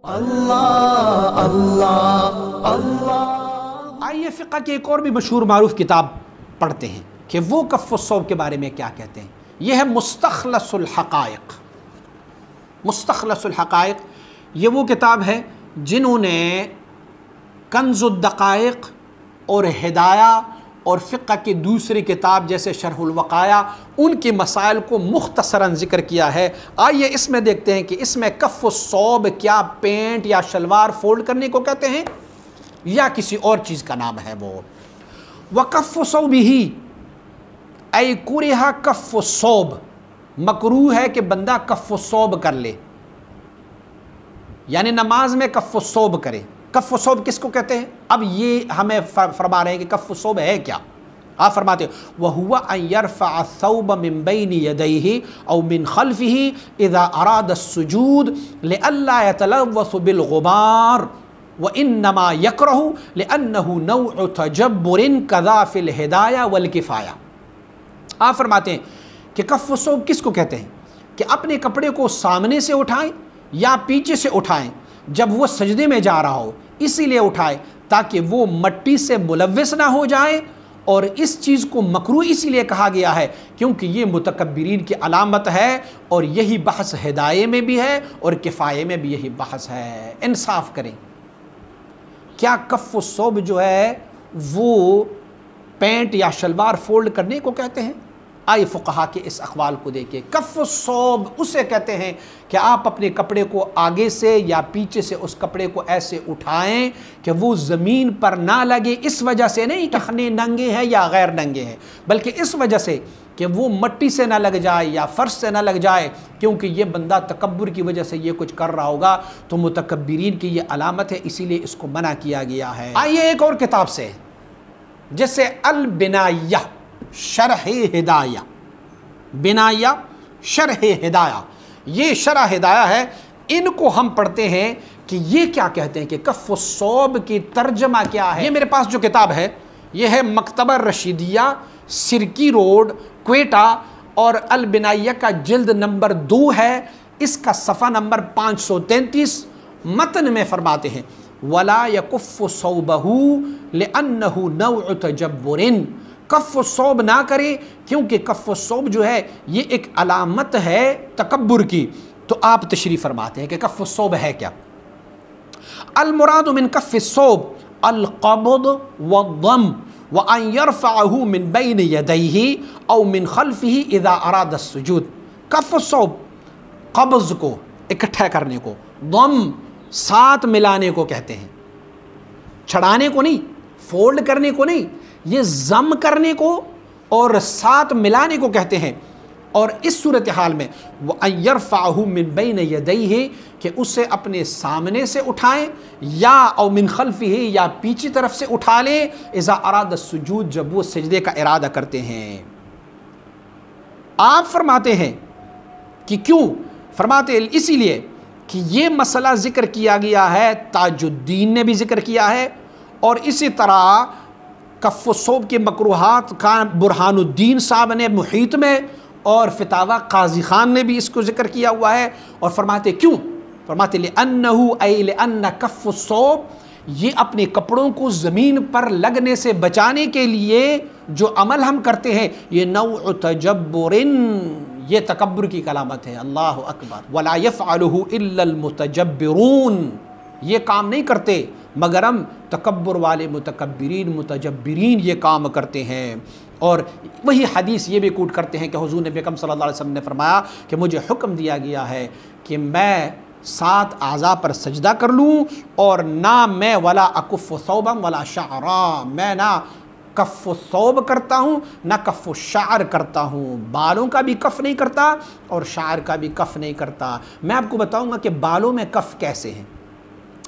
اللہ اللہ اللہ۔ آئیے فقہ کی ایک اور بھی مشہور معروف کتاب پڑھتے ہیں کہ وہ کف الصوب کے بارے میں کیا کہتے ہیں۔ یہ ہے مستخلص الحقائق۔ مستخلص الحقائق یہ وہ کتاب ہے جنہوں نے کنز الدقائق اور ہدایہ اور فقہ کی دوسری کتاب جیسے شرح الوقایہ ان کے مسائل کو مختصراً ذکر کیا ہے۔ آئیے اس میں دیکھتے ہیں کہ اس میں کف الصوب کیا پینٹ یا شلوار فولڈ کرنے کو کہتے ہیں یا کسی اور چیز کا نام ہے وہ۔ وَكَفُّ صَوْبِهِ اَيْ كُرِهَ كَفُّ الصَّوْبِ، مکروہ ہے کہ بندہ کف الصوب کر لے، یعنی نماز میں کف الصوب کرے۔ کف الصوب کس کو کہتے ہیں؟ اب یہ ہمیں فرما رہے ہیں کہ کف الصوب ہے کیا۔ آپ فرماتے ہیں وَهُوَ أَن يَرْفَعَ الثَّوْبَ مِن بَيْنِ يَدَيْهِ أَوْ مِنْ خَلْفِهِ إِذَا أَرَادَ السُّجُودَ لِئَلَّا يَتَلَوَّثُ بِالْغُبَارِ وَإِنَّمَا يَكْرَهُ لِأَنَّهُ نَوْعُ تَجَبُّرٍ كَذَا فِي الْهِدَایَةِ وَالْكِفَایَةِ۔ آپ فرماتے ہیں کہ کف الصوب کس کو کہتے ہیں کہ اپنے کپڑے کو سامنے سے اٹھائیں یا پیچھے سے اٹھائیں جب وہ سجدے میں جا رہا ہو، اسی لیے اٹھائے تاکہ وہ مٹی سے ملوث نہ ہو جائے، اور اس چیز کو مکروہ اسی لیے کہا گیا ہے کیونکہ یہ متکبرین کی علامت ہے، اور یہی بحث ہدایے میں بھی ہے اور کفایے میں بھی یہی بحث ہے۔ انصاف کریں، کیا کف الصوب جو ہے وہ پینٹ یا شلوار فولڈ کرنے کو کہتے ہیں؟ آئیے فقہا کے اس اقوال کو دیکھیں۔ کف الصوب اسے کہتے ہیں کہ آپ اپنے کپڑے کو آگے سے یا پیچھے سے اس کپڑے کو ایسے اٹھائیں کہ وہ زمین پر نہ لگے، اس وجہ سے نہیں کہ ٹخنے ننگے ہیں یا غیر ننگے ہیں، بلکہ اس وجہ سے کہ وہ مٹی سے نہ لگ جائے یا فرش سے نہ لگ جائے، کیونکہ یہ بندہ تکبر کی وجہ سے یہ کچھ کر رہا ہوگا تو متکبرین کی یہ علامت ہے، اسی لیے اس کو منع کیا گیا ہے۔ آئیے ایک اور کتاب سے جیسے البنائیہ شرح ہدایہ، بنائیہ شرح ہدایہ، یہ شرح ہدایہ ہے، ان کو ہم پڑھتے ہیں کہ یہ کیا کہتے ہیں کہ کف الصوب کی ترجمہ کیا ہے۔ یہ میرے پاس جو کتاب ہے یہ ہے مکتبہ رشیدیہ، سرکی روڈ، کوئٹہ، اور البنائیہ کا جلد نمبر 2 ہے، اس کا صفحہ نمبر 533۔ متن میں فرماتے ہیں وَلَا يَكُفُّ صَوْبَهُ لِأَنَّهُ نَوْعُ تَجَبُّرٍ، کف الصوب نہ کرے کیونکہ کف الصوب جو ہے یہ ایک علامت ہے تکبر کی۔ تو آپ تشریح فرماتے ہیں کہ کف الصوب ہے کیا۔ المراد من کف الصوب القبض والضم وان يرفعه من بين يديه او من خلفه اذا اراد السجود۔ کف الصوب قبض کو اکٹھا کرنے کو، ضم ساتھ ملانے کو کہتے ہیں، چھڑانے کو نہیں، فولڈ کرنے کو نہیں، یہ ضم کرنے کو اور ساتھ ملانے کو کہتے ہیں۔ اور اس صورتحال میں وَأَن يَرْفَعَهُ مِن بَيْنِ يَدَيْهِ کہ اسے اپنے سامنے سے اٹھائیں یا او من خلفه یا پیچھے طرف سے اٹھا لیں، اذا اراد السجود جب وہ سجدے کا ارادہ کرتے ہیں۔ آپ فرماتے ہیں کہ کیوں؟ فرماتے ہیں اسی لیے کہ یہ مسئلہ ذکر کیا گیا ہے، تاج الدین نے بھی ذکر کیا ہے، اور اسی طرح کف الصوب کے مکروہات کا برہان الدین صاحب نے محیط میں، اور فتاوی قاضی خان نے بھی اس کو ذکر کیا ہوا ہے۔ اور فرماتے کیوں؟ فرماتے لِأَنَّهُ أَيْ لِأَنَّ کف الصوب، یہ اپنے کپڑوں کو زمین پر لگنے سے بچانے کے لیے جو عمل ہم کرتے ہیں یہ نوع تجبر، یہ تکبر کی علامت ہے۔ اللہ اکبر۔ وَلَا يَفْعَلُهُ إِلَّا الْمُتَجَبِّرُونَ، یہ کام نہیں کرتے مگر ہم تکبر والے متکبرین متجبرین یہ کام کرتے ہیں۔ اور وہی حدیث یہ بھی کوٹ کرتے ہیں کہ حضور نبی اکرم صلی اللہ علیہ وسلم نے فرمایا کہ مجھے حکم دیا گیا ہے کہ میں 7 اعضاء پر سجدہ کر لوں، اور نہ میں ولا اکف ثوبا ولا شعرا، میں نہ کف الثوب کرتا ہوں نہ کف الشعر کرتا ہوں، بالوں کا بھی کف نہیں کرتا اور شعر کا بھی کف نہیں کرتا۔ میں آپ کو بتاؤں گا کہ بالوں میں کف کیسے ہیں،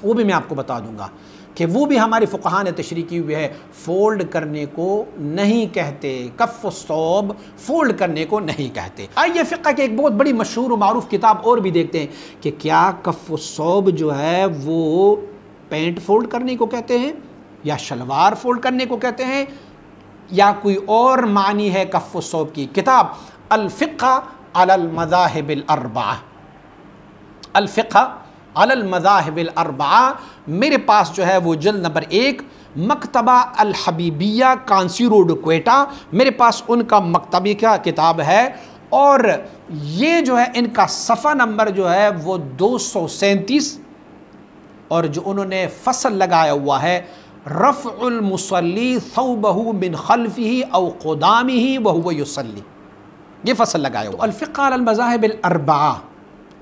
وہ بھی میں آپ کو بتا دوں گا کہ وہ بھی ہماری فقہاء نے تشریح کی ہوئی ہے، فولڈ کرنے کو نہیں کہتے، کف الصوب فولڈ کرنے کو نہیں کہتے۔ آئیے فقہ کی ایک بہت بڑی مشہور و معروف کتاب اور بھی دیکھتے ہیں کہ کیا کف الصوب جو ہے وہ پینٹ فولڈ کرنے کو کہتے ہیں یا شلوار فولڈ کرنے کو کہتے ہیں یا کوئی اور معنی ہے کف الصوب کی۔ کتاب الفقہ علی المذاہب الاربعہ، الفقہ علی المذاہب الاربعہ، میرے پاس جو ہے وہ جلد نمبر 1 مکتبہ الحبیبیہ کانسی روڈ کوئٹہ، میرے پاس ان کا مکتبی کا کتاب ہے، اور یہ جو ہے ان کا صفحہ نمبر جو ہے وہ 237، اور جو انہوں نے فصل لگایا ہوا ہے رفع المصلی ثوبہ من خلفہ او قدامہ وہو یصلی، یہ فصل لگایا ہوا۔ الفقہ علی المذاہب الاربعہ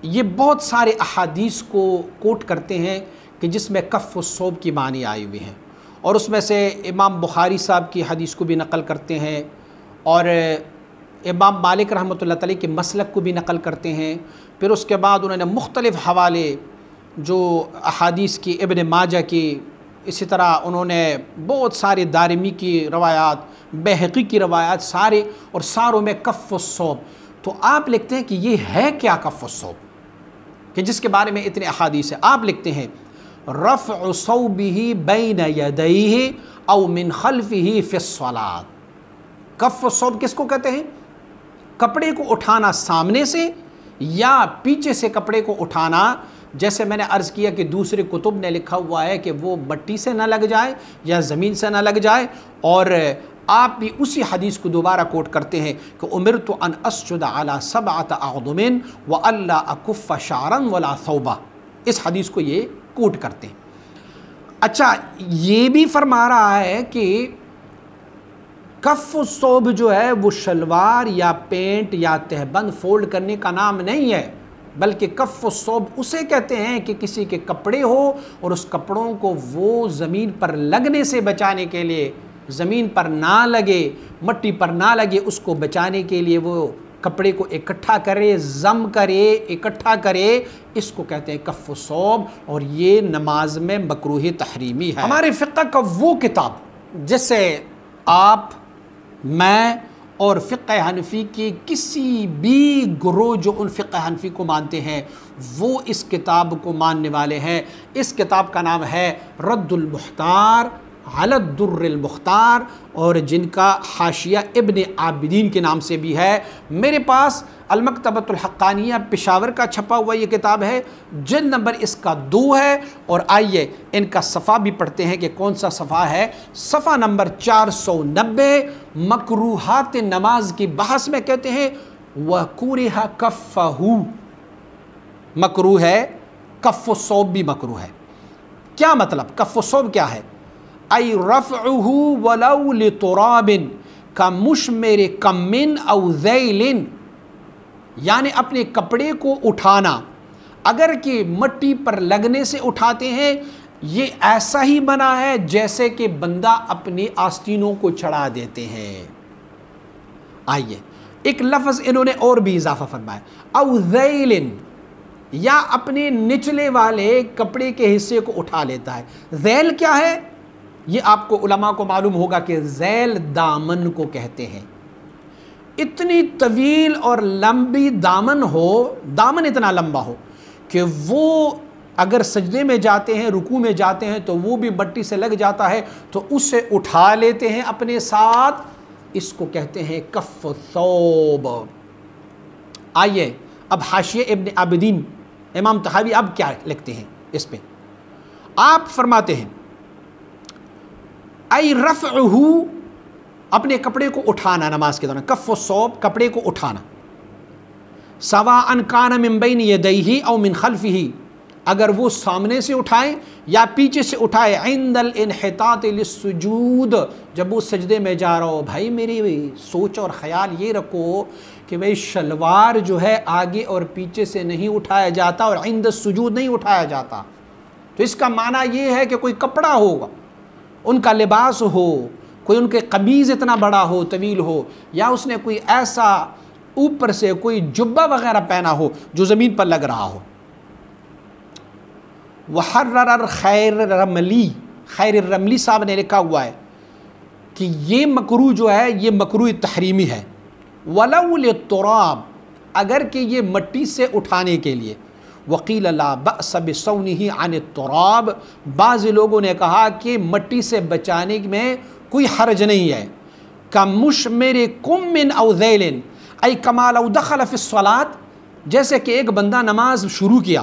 یہ بہت سارے احادیث کو کوٹ کرتے ہیں کہ جس میں کف الثوب کی معنی آئی ہوئی ہیں، اور اس میں سے امام بخاری صاحب کی حدیث کو بھی نقل کرتے ہیں، اور امام مالک رحمۃ اللہ تعالی کے مسلک کو بھی نقل کرتے ہیں۔ پھر اس کے بعد انہوں نے مختلف حوالے جو احادیث کی، ابن ماجہ کی، اسی طرح انہوں نے بہت سارے دارمی کی روایات، بہقی کی روایات، سارے، اور ساروں میں کف الثوب۔ تو آپ لکھتے ہیں کہ یہ ہے کیا کف الثوب، کہ جس کے بارے میں اتنے احادیث ہیں؟ آپ لکھتے ہیں رفع ثوبہ بین یدیہ او من خلفہ فی الصلاۃ۔ کف الثوب کس کو کہتے ہیں؟ کپڑے کو اٹھانا سامنے سے یا پیچھے سے کپڑے کو اٹھانا، جیسے میں نے عرض کیا کہ دوسرے کتب نے لکھا ہوا ہے کہ وہ مٹی سے نہ لگ جائے یا زمین سے نہ لگ جائے، اور آپ بھی اسی حدیث کو دوبارہ کوٹ کرتے ہیں کہ امرت ان اسجد علی 7 اعظم والا اکف شعرا ولا ثوبا، اس حدیث کو یہ کوٹ کرتے ہیں۔ اچھا، یہ بھی فرما رہا ہے کہ کف الثوب جو ہے وہ شلوار یا پینٹ یا تہبند فولڈ کرنے کا نام نہیں ہے، بلکہ کف الثوب اسے کہتے ہیں کہ کسی کے کپڑے ہو اور اس کپڑوں کو وہ زمین پر لگنے سے بچانے کے لیے، زمین پر نہ لگے، مٹی پر نہ لگے، اس کو بچانے کے لیے وہ کپڑے کو اکٹھا کرے، ضم کرے، اکٹھا کرے، اس کو کہتے ہیں کف الثوب، اور یہ نماز میں مکروہ تحریمی ہے۔ ہمارے فقہ کا وہ کتاب جس سے آپ، میں اور فقہ حنفی کی کسی بھی گروہ جو ان فقہ حنفی کو مانتے ہیں وہ اس کتاب کو ماننے والے ہیں۔ اس کتاب کا نام ہے رد المختار علی الدر المختار، اور جن کا حاشیہ ابن عابدین کے نام سے بھی ہے۔ میرے پاس المکتبۃ الحقانیہ پشاور کا چھپا ہوا یہ کتاب ہے، جلد نمبر اس کا 2 ہے، اور آئیے ان کا صفحہ بھی پڑھتے ہیں کہ کون سا صفحہ ہے۔ صفحہ نمبر 490، مکروہات نماز کی بحث میں کہتے ہیں وَكُرِهَ كَفَّهُ، مکروہ ہے، کف الثوب بھی مکروہ ہے۔ کیا مطلب؟ کف الثوب کیا ہے؟ ای رفعہ ولو لتراب کمشمر کم او ذیل، یعنی اپنے کپڑے کو اٹھانا، اگر کہ مٹی پر لگنے سے اٹھاتے ہیں، یہ ایسا ہی بنا ہے جیسے کہ بندہ اپنی آستینوں کو چڑھا دیتے ہیں۔ آئیے ایک لفظ انہوں نے اور بھی اضافہ فرمایا، او ذیل، یا اپنے نچلے والے کپڑے کے حصے کو اٹھا لیتا ہے۔ ذیل کیا ہے؟ یہ آپ کو علماء کو معلوم ہوگا کہ ذیل دامن کو کہتے ہیں۔ اتنی طویل اور لمبی دامن ہو، دامن اتنا لمبا ہو کہ وہ اگر سجدے میں جاتے ہیں، رکوع میں جاتے ہیں تو وہ بھی مٹی سے لگ جاتا ہے، تو اسے اٹھا لیتے ہیں اپنے ساتھ، اس کو کہتے ہیں کف الثوب۔ آئیے اب حاشیہ ابن عابدین، امام طحاوی اب کیا لکھتے ہیں اس پہ؟ آپ فرماتے ہیں ای رفعہ، اپنے کپڑے کو اٹھانا نماز کے دوران، کف الثوب، کپڑے کو اٹھانا، سواء کان من بین یدیہ او من خلفہ، اگر وہ سامنے سے اٹھائے یا پیچھے سے اٹھائے، عند الانحطاط للسجود، جب وہ سجدے میں جا رہا ہو۔ بھائی میری سوچ اور خیال یہ رکھو کہ بھئی شلوار جو ہے آگے اور پیچھے سے نہیں اٹھایا جاتا اور عند السجود نہیں اٹھایا جاتا، تو اس کا معنی یہ ہے کہ کوئی کپڑا ہوگا، ان کا لباس ہو، کوئی ان کے قمیض اتنا بڑا ہو، طویل ہو، یا اس نے کوئی ایسا اوپر سے کوئی جبہ وغیرہ پہنا ہو جو زمین پر لگ رہا ہو۔ وحرر خیر الرملی، خیر الرملی صاحب نے لکھا ہوا ہے کہ یہ مکروہ جو ہے یہ مکروہ تحریمی ہے، ولو للتراب، اگر کہ یہ مٹی سے اٹھانے کے لیے۔ وقیل لا بأس بصونہ عن التراب، بعض لوگوں نے کہا کہ مٹی سے بچانے میں کوئی حرج نہیں ہے۔ کمشمر کم او ذیل ای کما لو دخل فی الصلاۃ، جیسے کہ ایک بندہ نماز شروع کیا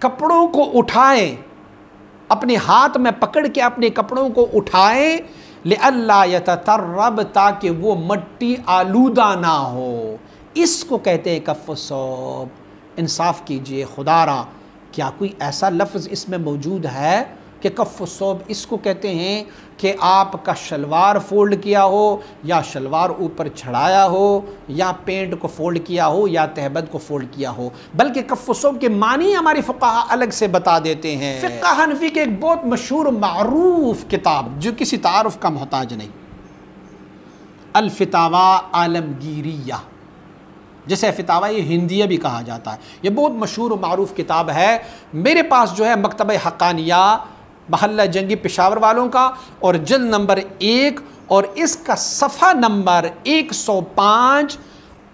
کپڑوں کو اٹھائیں، اپنے ہاتھ میں پکڑ کے اپنے کپڑوں کو اٹھائیں، لئلا یتترب، تاکہ وہ مٹی آلودہ نہ ہو۔ اس کو کہتے ہیں کف الثوب۔ انصاف کیجئے خدا را، کیا کوئی ایسا لفظ اس میں موجود ہے کہ کف الثوب اس کو کہتے ہیں کہ آپ کا شلوار فولڈ کیا ہو، یا شلوار اوپر چڑھایا ہو، یا پینٹ کو فولڈ کیا ہو، یا تہبند کو فولڈ کیا ہو؟ بلکہ کف الثوب کے معنی ہماری فقہا الگ سے بتا دیتے ہیں۔ فقہ حنفی کے ایک بہت مشہور معروف کتاب جو کسی تعارف کا محتاج نہیں، الفتاوی عالمگیریہ، جسے فتاوی ہندیہ بھی کہا جاتا ہے، یہ بہت مشہور و معروف کتاب ہے۔ میرے پاس جو ہے مکتبہ حقانیہ محلہ جنگی پشاور والوں کا، اور جلد نمبر 1 اور اس کا صفحہ نمبر 105،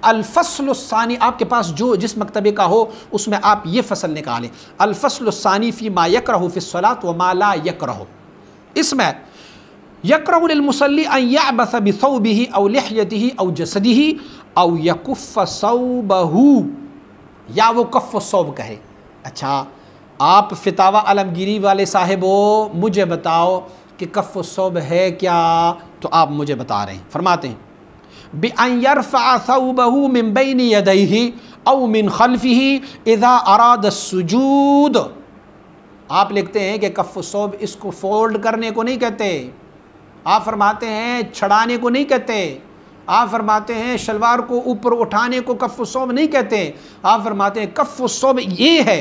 الفصل الثانی، آپ کے پاس جو جس مکتبے کا ہو اس میں آپ یہ فصل نکالیں، الفصل الثانی فی ما یکرہ فی الصلاۃ وما لا یکرہ۔ اس میں یکرہ للمصلی ان یعبث بثوبہ او لحیتہ او جسدہ او یکف ثوبہ، یا وہ کف الثوب کہے۔ اچھا آپ فتاوی عالمگیری والے صاحب ہو، مجھے بتاؤ کہ کف الثوب ہے کیا؟ تو آپ مجھے بتا رہے ہیں، فرماتے ہیں بِأَن يَرْفَعَ ثَوْبَهُ مِن بَيْنِ يَدَيْهِ أَوْ مِنْ خَلْفِهِ إِذَا أَرَادَ السُّجُودَ۔ آپ لکھتے ہیں کہ کف الثوب اس کو فولڈ کرنے کو نہیں کہتے، آپ فرماتے ہیں چھڑانے کو نہیں کہتے، آپ فرماتے ہیں شلوار کو اوپر اٹھانے کو کف الثوب نہیں کہتے، آپ فرماتے ہیں کف الثوب یہ ہے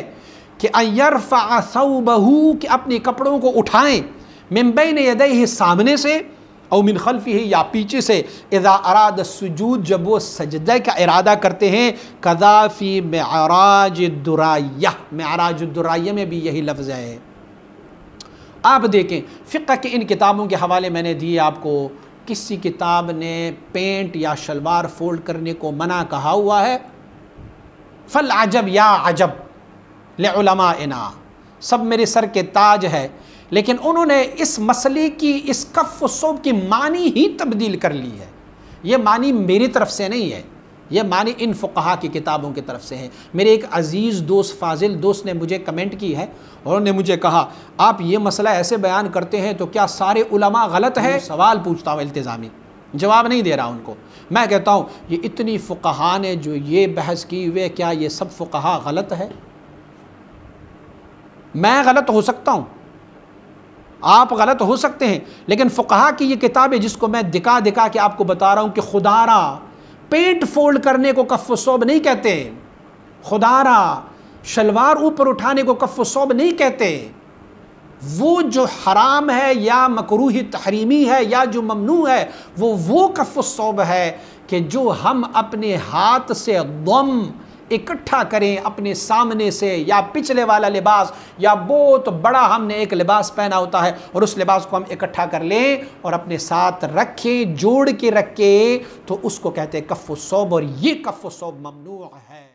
کہ ان یرفع ثوبہ، کہ اپنے کپڑوں کو اٹھائیں، من بین یدیہ سامنے سے، او من خلفہ یا پیچھے سے، اذا اراد السجود جب وہ سجدہ کا ارادہ کرتے ہیں، کذا فی معراج الدرائیہ، معراج الدرائیہ میں بھی یہی لفظ ہے۔ آپ دیکھیں فقہ کی ان کتابوں کے حوالے میں نے دیے آپ کو، کسی کتاب نے پینٹ یا شلوار فولڈ کرنے کو منع کہا ہوا ہے؟ فالعجب یا عجب لعلمائنا، سب میرے سر کے تاج ہے، لیکن انہوں نے اس مسئلے کی، اس کف الثوب کی معنی ہی تبدیل کر لی ہے۔ یہ معنی میری طرف سے نہیں ہے، یہ معنی ان فقہا کی کتابوں کی طرف سے ہے۔ میرے ایک عزیز دوست، فاضل دوست نے مجھے کمنٹ کی ہے، اور انہوں نے مجھے کہا آپ یہ مسئلہ ایسے بیان کرتے ہیں تو کیا سارے علماء غلط ہے؟ سوال پوچھتا ہوں التزامی، جواب نہیں دے رہا ان کو۔ میں کہتا ہوں یہ اتنی فقہا نے جو یہ بحث کی ہوئے، کیا یہ سب فقہا غلط ہے؟ میں غلط ہو سکتا ہوں، آپ غلط ہو سکتے ہیں، لیکن فقہا کی یہ کتاب ہے جس کو میں دکھا دکھا کے آپ کو بتا رہا ہوں کہ خدا را پینٹ فولڈ کرنے کو کف الثوب نہیں کہتے، خدا را شلوار اوپر اٹھانے کو کف الثوب نہیں کہتے، وہ جو حرام ہے یا مکروہ تحریمی ہے یا جو ممنوع ہے وہ کف الثوب ہے کہ جو ہم اپنے ہاتھ سے ضم اکٹھا کریں اپنے سامنے سے، یا پچھلے والا لباس، یا بہت بڑا ہم نے ایک لباس پہنا ہوتا ہے اور اس لباس کو ہم اکٹھا کر لیں اور اپنے ساتھ رکھیں، جوڑ کے رکھیں، تو اس کو کہتے ہیں کف الثوب، اور یہ کف الثوب ممنوع ہے۔